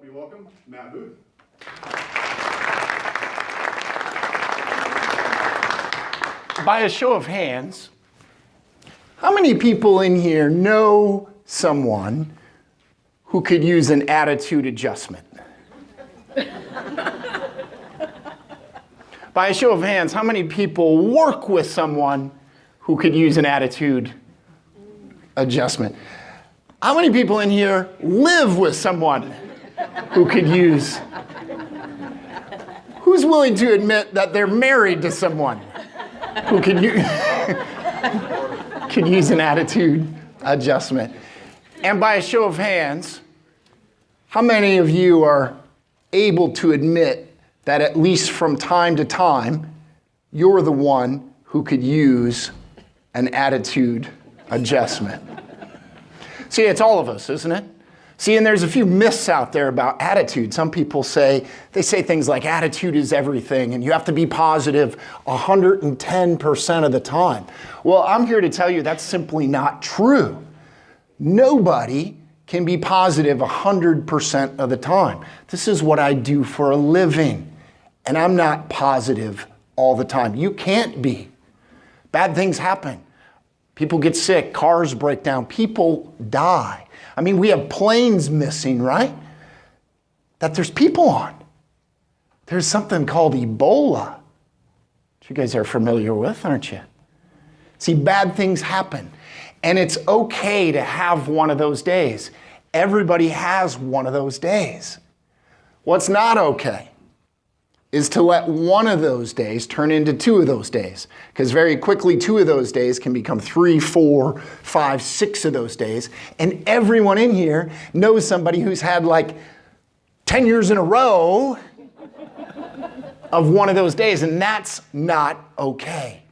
help you welcome Matt Booth. By a show of hands, how many people in here know someone who could use an attitude adjustment? By a show of hands, how many people work with someone who could use an attitude adjustment? How many people in here live with someone who could use? Who's willing to admit that they're married to someone who could use an attitude adjustment? And by a show of hands, how many of you are able to admit that at least from time to time, you're the one who could use an attitude adjustment? See, it's all of us, isn't it? See, and there's a few myths out there about attitude. Some people say things like attitude is everything and you have to be positive 110% of the time. Well, I'm here to tell you that's simply not true. Nobody can be positive 100% of the time. This is what I do for a living, and I'm not positive all the time. You can't be. Bad things happen. People get sick, cars break down, people die. I mean, we have planes missing, right? That there's people on. There's something called Ebola, which you guys are familiar with, aren't you? See, bad things happen, and it's okay to have one of those days. Everybody has one of those days. What's not okay is to let one of those days turn into two of those days. Because very quickly, two of those days can become 3, 4, 5, 6 of those days. And everyone in here knows somebody who's had like 10 years in a row of one of those days, and that's not okay.